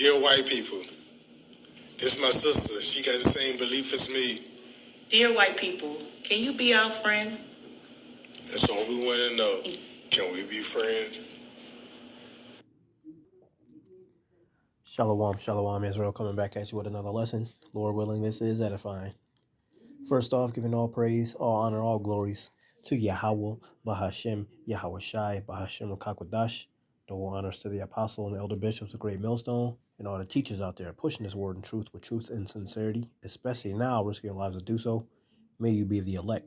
Dear white people, this is my sister. She got the same belief as me. Dear white people, can you be our friend? That's all we want to know. Can we be friends? Shalom, shalom, Israel, coming back at you with another lesson. Lord willing, this is edifying. First off, giving all praise, all honor, all glories to Yahweh, Bahashem, Yahweh Shai, Bahashem Rakakwadash. Double honors to the apostle and the elder bishops of Great Millstone, and all the teachers out there pushing this word in truth with truth and sincerity, especially now risking your lives to do so. May you be the elect.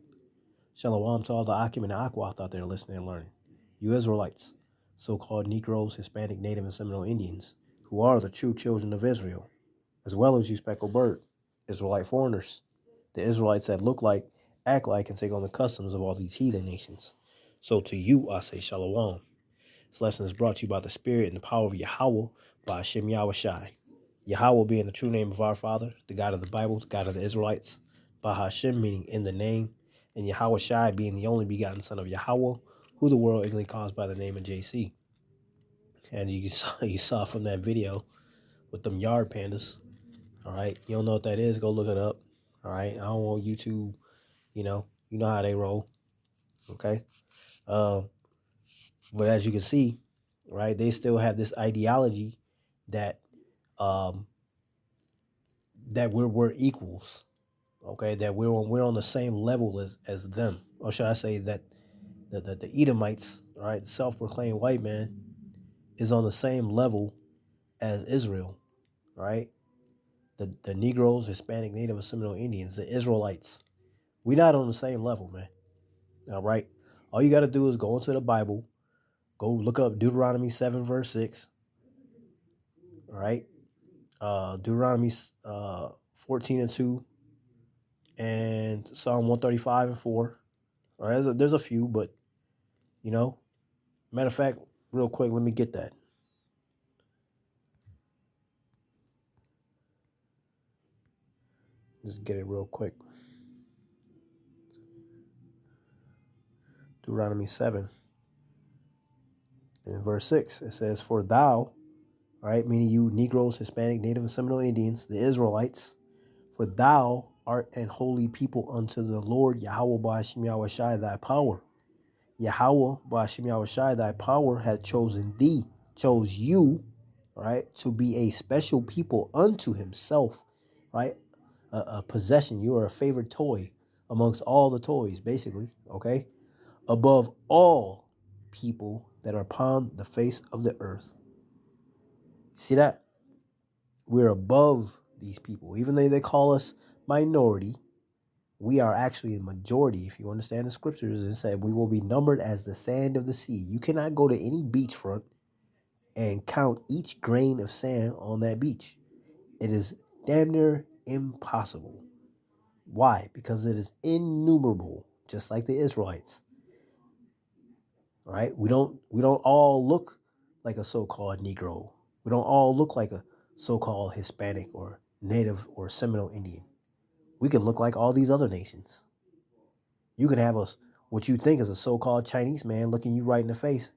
Shalom to all the Akim and the Akwath out there listening and learning. You Israelites, so-called Negroes, Hispanic, Native, and Seminole Indians, who are the true children of Israel, as well as you speckled bird, Israelite foreigners, the Israelites that look like, act like, and take on the customs of all these heathen nations. So to you I say Shalom. This lesson is brought to you by the Spirit and the power of Yahweh, by Hashem Yahweh Shai. Yahweh being the true name of our Father, the God of the Bible, the God of the Israelites, by Hashem meaning in the name, and Yahweh Shai being the only begotten Son of Yahweh, who the world ignorantly calls by the name of JC. And you saw from that video with them yard pandas. All right, you don't know what that is? Go look it up. All right, I don't want YouTube. You know how they roll. Okay, but as you can see, right, they still have this ideology that that we're equals. Okay, that we're on the same level as them, or should I say that the Edomites, all right, the self-proclaimed white man, is on the same level as Israel, right? The Negroes, Hispanic, Native, and Seminole Indians, the Israelites. We're not on the same level, man. All right. All you got to do is go into the Bible, go look up Deuteronomy 7, verse 6. All right. Deuteronomy 14 and 2, and Psalm 135 and 4. All right. There's a few, but, matter of fact, real quick, let me get that. Just get it real quick. Deuteronomy 7 in verse 6. It says, "For thou," all right, meaning you Negroes, Hispanic, Native, and Seminole Indians, the Israelites, "for thou art an holy people unto the Lord Yahweh Ba'ashem Yahweh Shai thy power." Yahweh Ba'ashem Yahweh Shai thy power hath chosen thee, chose you, right, to be a special people unto himself, right? A possession. You are a favorite toy amongst all the toys, basically, okay? Above all people that are upon the face of the earth. See that? We're above these people. Even though they call us minority, we are actually a majority. If you understand the scriptures, it said we will be numbered as the sand of the sea. You cannot go to any beachfront and count each grain of sand on that beach. It is damn near impossible. Why? Because it is innumerable, just like the Israelites. All right? We don't all look like a so-called Negro. We don't all look like a so-called Hispanic or Native or Seminole Indian. We can look like all these other nations. You can have what you think is a so-called Chinese man looking you right in the face,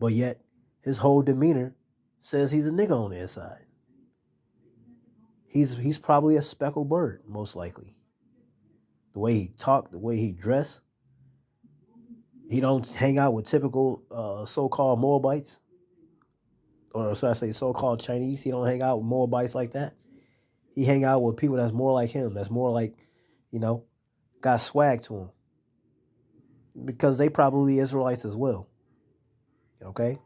but yet his whole demeanor says he's a nigga on the inside. He's probably a speckled bird, most likely. The way he talk, the way he dress. He don't hang out with typical so-called Moabites, or should I say so-called Chinese. He don't hang out with Moabites like that. He hang out with people that's more like him, that's more like, got swag to him. Because they probably Israelites as well. Okay?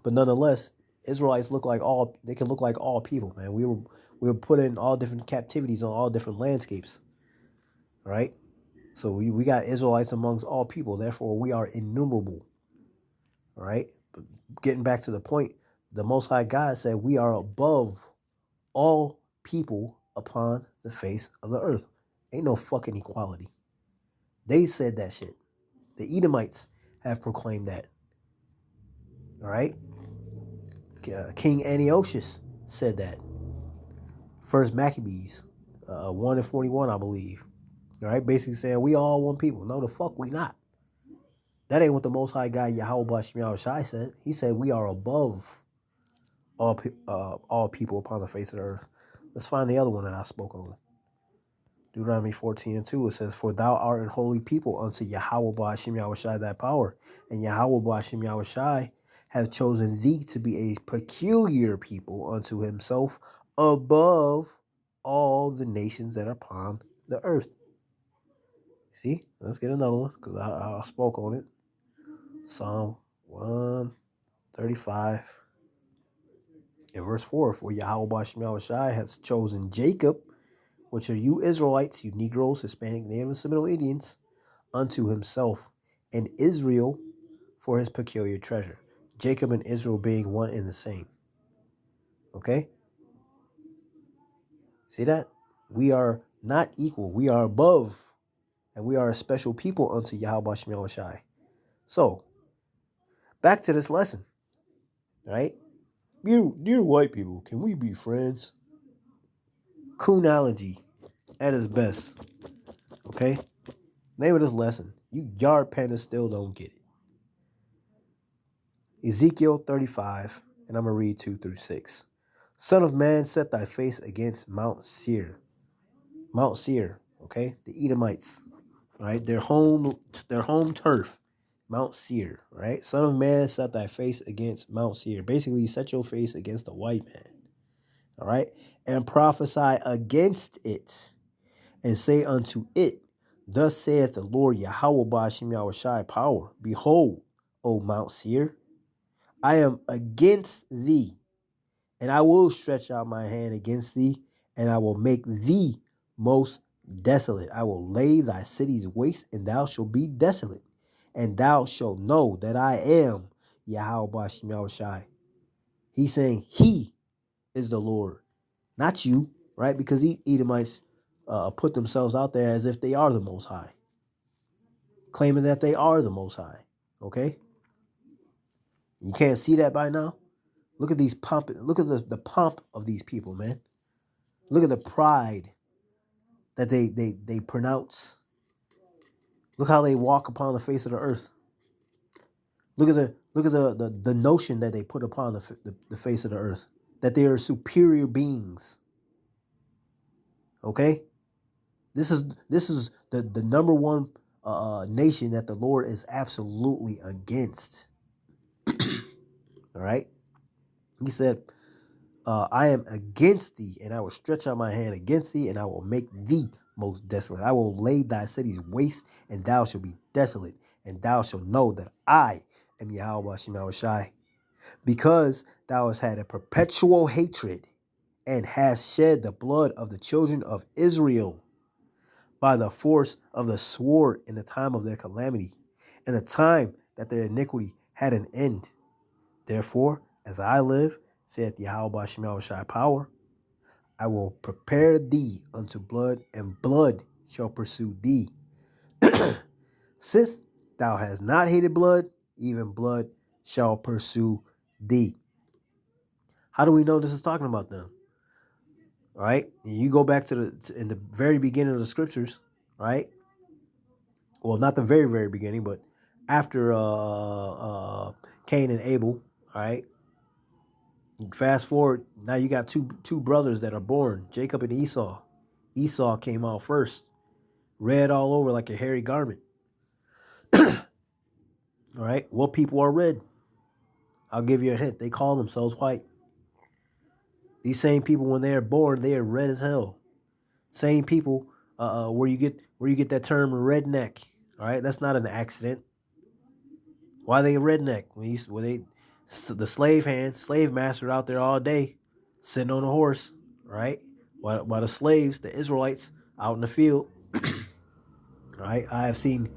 But nonetheless, Israelites can look like all people, man. We were put in all different captivities on all different landscapes. All right? So we got Israelites amongst all people, therefore we are innumerable. All right? But getting back to the point, the Most High God said we are above all people upon the face of the earth. Ain't no fucking equality. They said that shit. The Edomites have proclaimed that. All right? King Antiochus said that. First Maccabees 1 and 41, I believe. All right? Basically saying we all one people. No, the fuck we not. That ain't what the Most High God Yahweh Ba'ashem Yahweh Shai said. He said we are above all people upon the face of the earth. Let's find the other one that I spoke on. Deuteronomy 14:2, it says, "For thou art an holy people unto Yahweh Ba'ashem Yahushai thy power, and Yahweh Ba'ashem Yahushai hath chosen thee to be a peculiar people unto himself above all the nations that are upon the earth." See, let's get another one, because I spoke on it. Psalm 135 in verse 4, "For Yahweh Ba'ashem Yahushai has chosen Jacob, which are you Israelites, you Negroes, Hispanic, Native, and Seminole Indians, unto himself, and Israel for his peculiar treasure." Jacob and Israel being one and the same. Okay? See that? We are not equal. We are above, and we are a special people unto Yahweh Shem Shai. So, back to this lesson. Right? Dear white people, can we be friends? Coonology at its best. Okay? Name of this lesson. You yard pandas still don't get it. Ezekiel 35, and I'm going to read 2-6. "Son of man, set thy face against Mount Seir." Mount Seir, okay? The Edomites, right? Their home turf, Mount Seir, right? "Son of man, set thy face against Mount Seir." Basically, set your face against the white man, all right? "And prophesy against it, and say unto it, Thus saith the Lord Yahweh Ba'ashem Yahushai power, Behold, O Mount Seir, I am against thee, and I will stretch out my hand against thee, and I will make thee most desolate. I will lay thy cities waste, and thou shalt be desolate. And thou shalt know that I am Yahweh Ba'ashem Yahushai." He's saying he is the Lord, not you, right? Because the Edomites put themselves out there as if they are the Most High, claiming that they are the Most High, okay? You can't see that by now? Look at these pomp. Look at the pomp of these people, man. Look at the pride that they pronounce. Look how they walk upon the face of the earth. Look at the notion that they put upon the face of the earth, that they are superior beings. Okay, this is the number one nation that the Lord is absolutely against. All right, he said, "I am against thee, and I will stretch out my hand against thee, and I will make thee most desolate. I will lay thy cities waste, and thou shalt be desolate, and thou shalt know that I am Yahweh Shem Shai, because thou hast had a perpetual hatred, and hast shed the blood of the children of Israel by the force of the sword in the time of their calamity, and the time that their iniquity had an end. Therefore, as I live, saith Yahweh Shem Shai power, I will prepare thee unto blood, and blood shall pursue thee. Since thou hast not hated blood, even blood shall pursue thee." How do we know this is talking about them? All right, you go back to in the very beginning of the scriptures, right? Well, not the very, very beginning, but after Cain and Abel, all right? Fast forward, now you got two brothers that are born, Jacob and Esau. Esau came out first, red all over like a hairy garment. All right, what people are red? I'll give you a hint. They call themselves white. These same people, when they are born, they are red as hell. Same people, where you get that term redneck. All right, that's not an accident. Why are they a redneck? The slave master out there all day, sitting on a horse, right? While the slaves, the Israelites, out in the field. All right, I have seen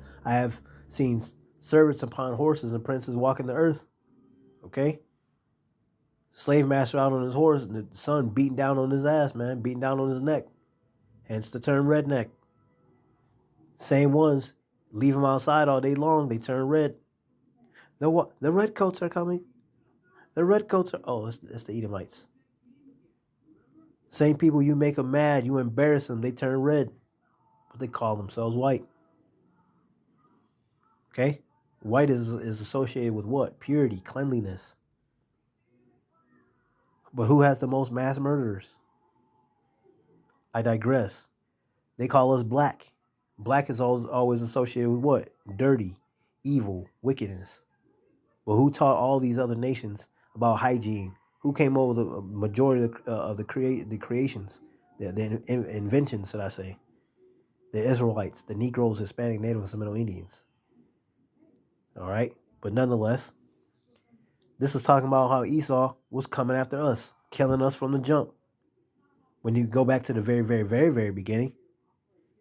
servants upon horses and princes walking the earth. Okay, slave master out on his horse, and the son beating down on his ass, man, beating down on his neck. Hence the term redneck. Same ones, leave them outside all day long, they turn red. The red coats are coming. The red coats are, it's the Edomites. Same people, you make them mad, you embarrass them, they turn red. But they call themselves white. Okay? White is associated with what? Purity, cleanliness. But who has the most mass murderers? I digress. They call us black. Black is always associated with what? Dirty, evil, wickedness. But who taught all these other nations about hygiene? Who came over the majority of the creations, the inventions, should I say? The Israelites, the Negroes, Hispanic, Native, and Seminole Indians. All right? But nonetheless, this is talking about how Esau was coming after us, killing us from the jump. When you go back to the very, very, very, very beginning,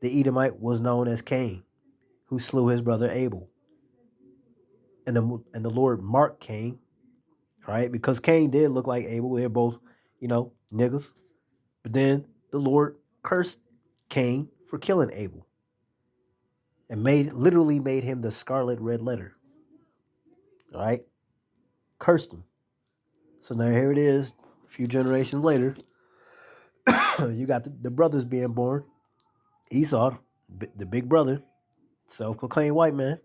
the Edomite was known as Cain, who slew his brother Abel. And the Lord marked Cain, right? Because Cain did look like Abel. They're both, niggas. But then the Lord cursed Cain for killing Abel and literally made him the scarlet red letter. All right? Cursed him. So now here it is, a few generations later. You got the brothers being born. Esau, the big brother, self-proclaimed white man.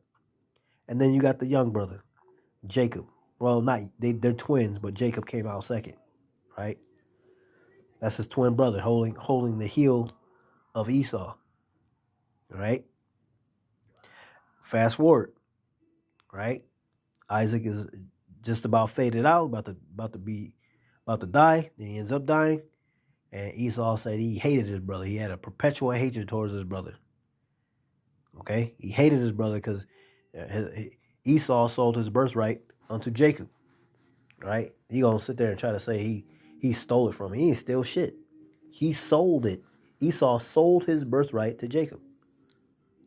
And then you got the young brother, Jacob. Well, they're twins, but Jacob came out second, right? That's his twin brother holding the heel of Esau, right? Fast forward, right? Isaac is just about faded out, about to die. Then he ends up dying, and Esau said he hated his brother. He had a perpetual hatred towards his brother. Okay, he hated his brother because Esau sold his birthright unto Jacob. Right? He gonna sit there and try to say he stole it from him. He ain't steal shit. He sold it. Esau sold his birthright to Jacob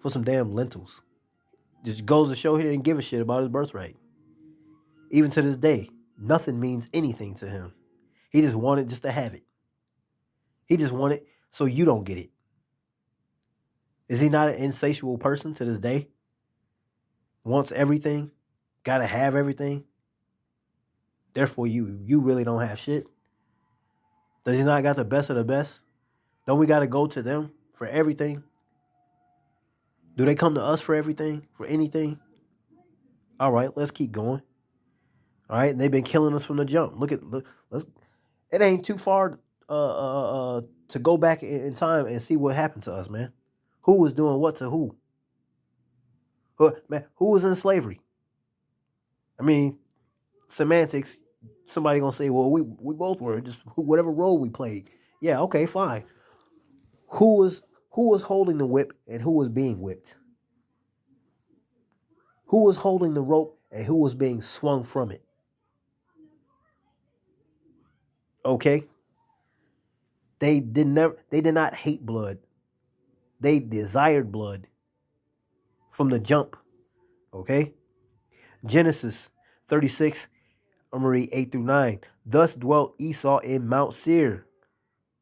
for some damn lentils. Just goes to show he didn't give a shit about his birthright. Even to this day, nothing means anything to him. He just wanted just to have it. He just wanted so you don't get it. Is he not an insatiable person to this day? Wants everything, gotta have everything. Therefore, you really don't have shit. Does he not got the best of the best? Don't we gotta go to them for everything? Do they come to us for everything, for anything? All right, let's keep going. All right, they've been killing us from the jump. Let's. It ain't too far to go back in time and see what happened to us, man. Who was doing what to who? Who was in slavery? I mean, semantics. Somebody gonna say, well, we both were, just whatever role we played. Yeah, okay, fine. Who was holding the whip and who was being whipped? Who was holding the rope and who was being swung from it? Okay? They did not hate blood. They desired blood from the jump. Okay? Genesis 36, I'm going to read 8 through 9. Thus dwelt Esau in Mount Seir.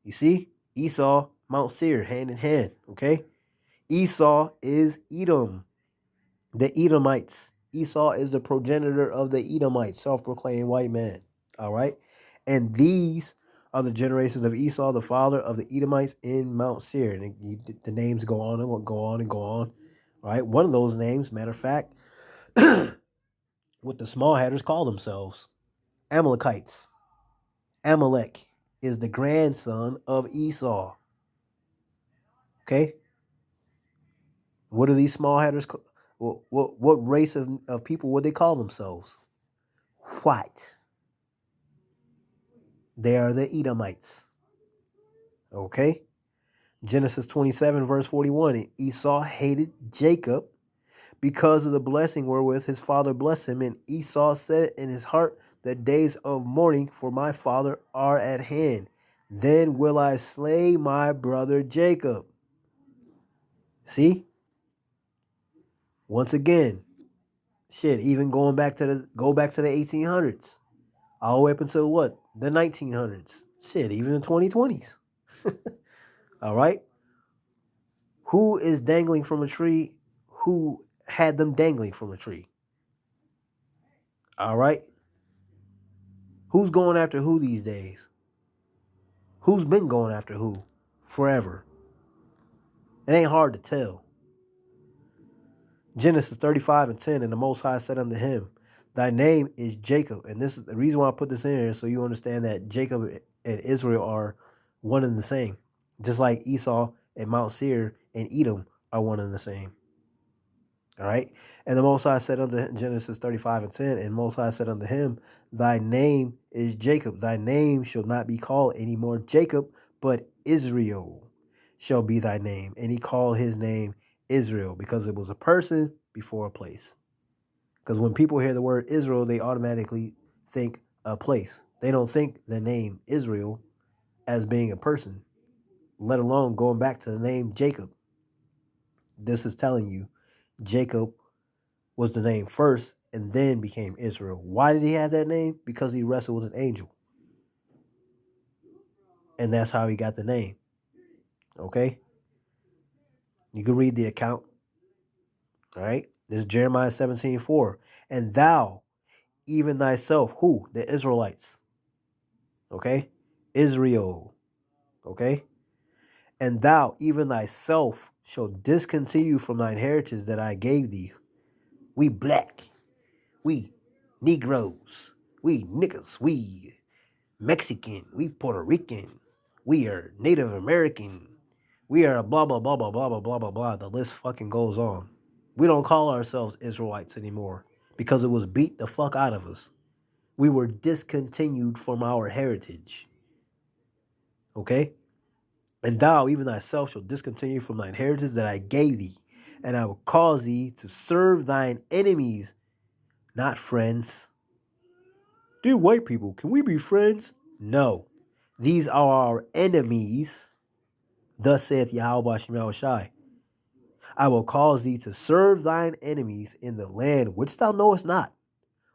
You see? Esau, Mount Seir, hand in hand. Okay? Esau is Edom, the Edomites. Esau is the progenitor of the Edomites, self-proclaimed white man. All right? And these are the generations of Esau, the father of the Edomites in Mount Seir. And the names go on and go on and go on. All right? One of those names, matter of fact, what the small hatters call themselves, Amalekites. Amalek is the grandson of Esau. Okay? What are these small hatters? What race of people would they call themselves? White. They are the Edomites. Okay? Genesis 27, verse 41. Esau hated Jacob because of the blessing wherewith his father blessed him. And Esau said in his heart, the days of mourning for my father are at hand. Then will I slay my brother Jacob. See? Once again, shit, even go back to the 1800s. All the way up until what? The 1900s. Shit, even the 2020s. All right? Who is dangling from a tree? Who had them dangling from a tree? All right? Who's going after who these days? Who's been going after who? Forever. It ain't hard to tell. Genesis 35 and 10, and the Most High said unto him, Thy name is Jacob. And this is the reason why I put this in here, so you understand that Jacob and Israel are one and the same. Just like Esau and Mount Seir and Edom are one and the same. All right. And the Most High said unto him, Genesis 35:10, and Most High said unto him, thy name is Jacob. Thy name shall not be called any more Jacob, but Israel shall be thy name. And he called his name Israel because it was a person before a place. Because when people hear the word Israel, they automatically think a place. They don't think the name Israel as being a person, let alone going back to the name Jacob. This is telling you Jacob was the name first and then became Israel. Why did he have that name? Because he wrestled with an angel. And that's how he got the name. Okay? You can read the account. All right? This is Jeremiah 17:4. And thou, even thyself, who? The Israelites. Okay? Israel. Okay? And thou, even thyself, shall discontinue from thine heritage that I gave thee. We black. We Negroes. We niggas. We Mexican. We Puerto Rican. We are Native American. We are blah, blah, blah, blah, blah, blah, blah, blah, blah. The list fucking goes on. We don't call ourselves Israelites anymore because it was beat the fuck out of us. We were discontinued from our heritage. Okay? And thou, even thyself, shalt discontinue from thine heritage that I gave thee, and I will cause thee to serve thine enemies, not friends. Dear white people, can we be friends? No. These are our enemies. Thus saith Yahweh Shemel Shai. I will cause thee to serve thine enemies in the land which thou knowest not.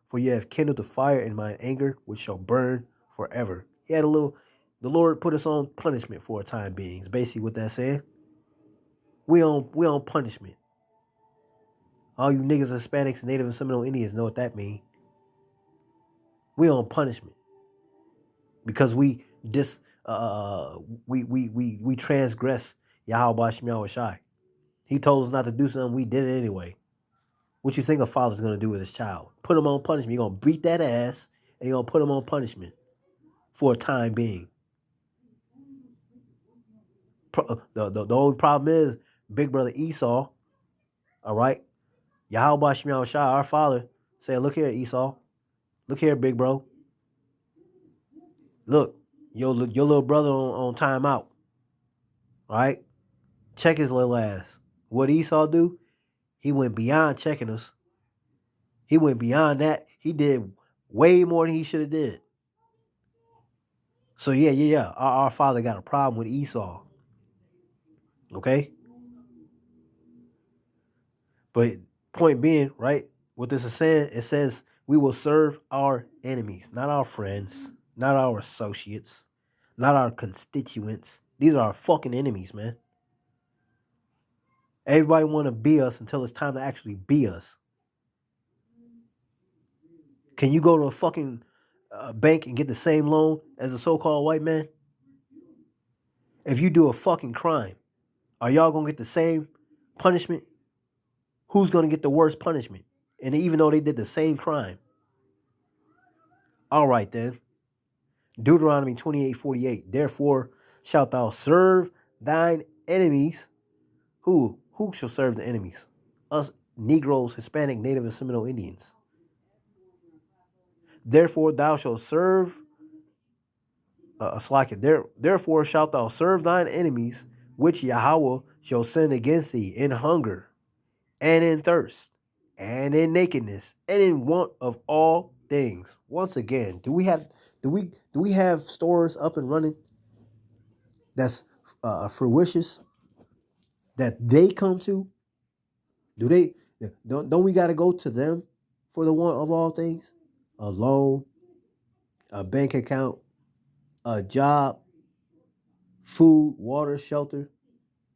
For you have kindled the fire in mine anger, which shall burn forever. He had a little, the Lord put us on punishment for a time being. It's basically what that's saying. We on punishment. All you niggas, Hispanics, Native and Seminole Indians know what that means. We on punishment. Because we transgress Yahweh Shemel Shai. He told us not to do something, we did it anyway. What you think a father's going to do with his child? Put him on punishment. You're going to beat that ass, and you're going to put him on punishment for a time being. The only problem is, big brother Esau, all right? Yahweh Shemel Shai, our father, said, look here, Esau. Look here, big bro. Look, your little brother on timeout. All right? Check his little ass. What Esau do? He went beyond checking us. He went beyond that. He did way more than he should have did. So yeah. Our father got a problem with Esau. Okay? But point being, right, what this is saying, it says we will serve our enemies, not our friends, not our associates, not our constituents. These are our fucking enemies, man. Everybody want to be us until it's time to actually be us. Can you go to a fucking bank and get the same loan as a so-called white man? If you do a fucking crime, are y'all going to get the same punishment? Who's going to get the worst punishment? And even though they did the same crime. All right, then. Deuteronomy 28:48. Therefore shalt thou serve thine enemies. Who shall serve the enemies? Us Negroes, Hispanic, Native, and Seminole Indians. Therefore thou shalt serve therefore shalt thou serve thine enemies, which Yahweh shall send against thee in hunger, and in thirst, and in nakedness, and in want of all things. Once again, do we have stores up and running that's fruitious that they come to? Do they don't we got to go to them for the want of all things? A loan, a bank account, a job, food, water, shelter,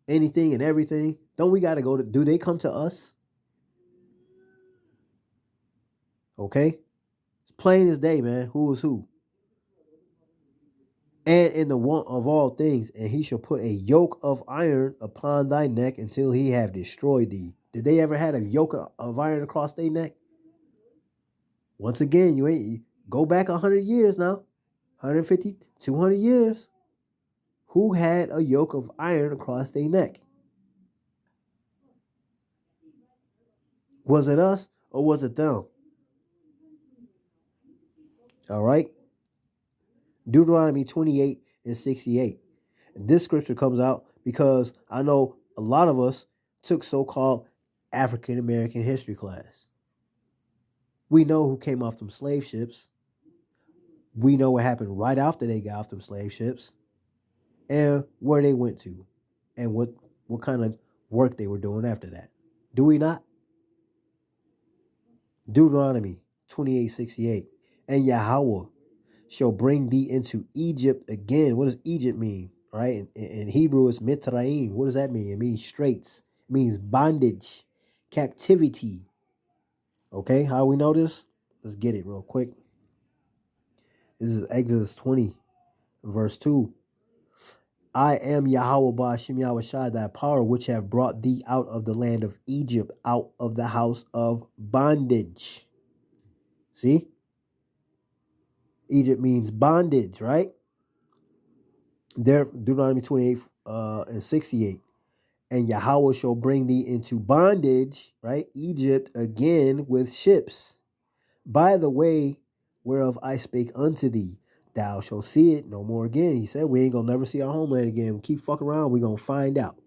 anything and everything. Don't we got to go to? Do they come to us? Okay, it's plain as day, man. Who is who? And in the want of all things, and he shall put a yoke of iron upon thy neck until he have destroyed thee. Did they ever had a yoke of iron across their neck? Once again, you ain't go back 100 years now, 150, 200 years. Who had a yoke of iron across their neck? Was it us or was it them? All right. Deuteronomy 28 and 68. This scripture comes out because I know a lot of us took so-called African American history class. We know who came off them slave ships. We know what happened right after they got off them slave ships and where they went to and what kind of work they were doing after that. Do we not? Deuteronomy 28:68. And Yahweh shall bring thee into Egypt again. What does Egypt mean? Right? In Hebrew, it's Mitzrayim. What does that mean? It means straits. It means bondage, captivity. Okay, how we know this? Let's get it real quick. This is Exodus 20, verse 2. I am Yahweh Ba'ashem Yahweh Shai, thy power, which have brought thee out of the land of Egypt, out of the house of bondage. See? Egypt means bondage, right? There, Deuteronomy 28 and 68. And Yahweh shall bring thee into bondage, right? Egypt again with ships. By the way whereof I spake unto thee, thou shalt see it no more again. He said we ain't gonna never see our homeland again. We keep fucking around, we gonna find out.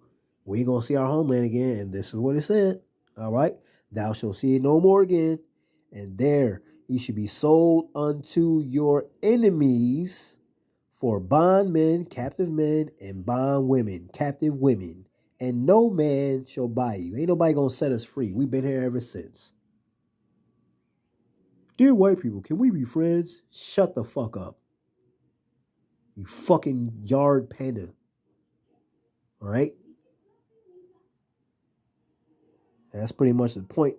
We ain't gonna see our homeland again. And this is what it said. All right. Thou shalt see it no more again. And there ye should be sold unto your enemies for bondmen, captive men, and bond women, captive women. And no man shall buy you. Ain't nobody gonna set us free. We've been here ever since. Dear white people, can we be friends? Shut the fuck up. You fucking yard panda. All right? That's pretty much the point.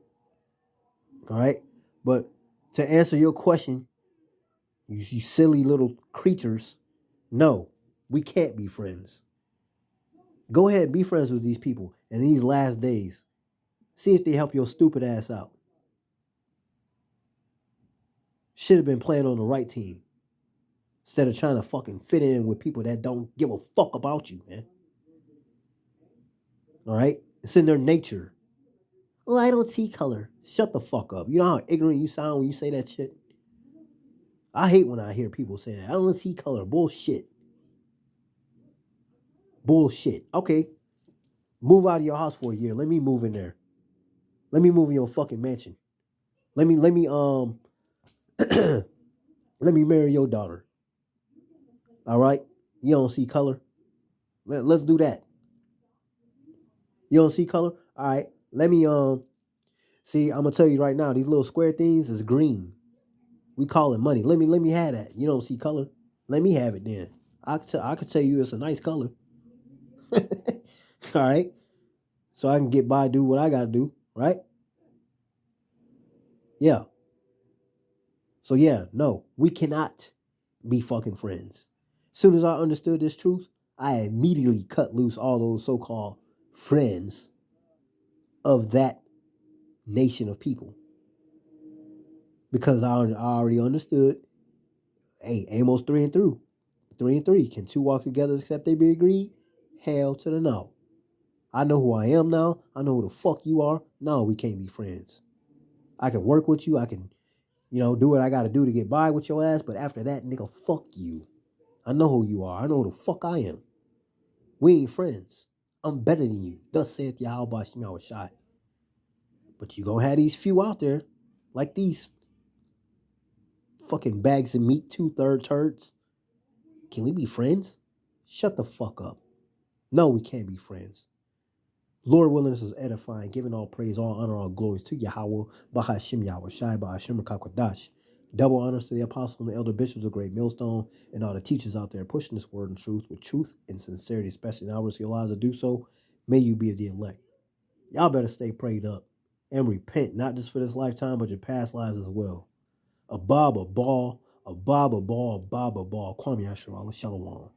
All right? But to answer your question, you silly little creatures, no, we can't be friends. Go ahead, be friends with these people in these last days. See if they help your stupid ass out. Should have been playing on the right team instead of trying to fucking fit in with people that don't give a fuck about you, man. All right? It's in their nature. Oh, I don't see color. Shut the fuck up. You know how ignorant you sound when you say that shit? I hate when I hear people say that. I don't see color. Bullshit. Bullshit. Okay. Move out of your house for a year. Let me move in there. Let me move in your fucking mansion. Let me let me marry your daughter. All right? You don't see color? Let's do that. You don't see color? All right. Let me see, I'm gonna tell you right now, these little square things is green. We call it money. Let me have that. You don't see color? Let me have it then. I could tell you it's a nice color. All right? So I can get by, do what I gotta do, right? Yeah. So yeah, no, we cannot be fucking friends. As soon as I understood this truth, I immediately cut loose all those so-called friends of that nation of people. Because I already understood, hey, Amos 3 and 3. 3 and 3. Can two walk together except they be agreed? Hell to the no. I know who I am now. I know who the fuck you are. No, we can't be friends. I can work with you. I can, do what I got to do to get by with your ass. But after that, nigga, fuck you. I know who you are. I know who the fuck I am. We ain't friends. I'm better than you. Thus saith Yahweh Ba'ashem Yahweh Shai. But you gonna have these few out there, like these fucking bags of meat, 2/3 turds. Can we be friends? Shut the fuck up. No, we can't be friends. Lord willing, this is edifying, giving all praise, all honor, all glories to Yahweh, Ba'ashem Yahweh Shai, Ba'ashem Rakakwadash. Double honors to the apostle and the elder bishops of Great Millstone and all the teachers out there pushing this word and truth with truth and sincerity, especially in hours of your lives to do so. May you be of the elect. Y'all better stay prayed up and repent, not just for this lifetime, but your past lives as well. A bob, a ball, a bob, a ball, a bob, a ball. Kwame Yashar, Shalom.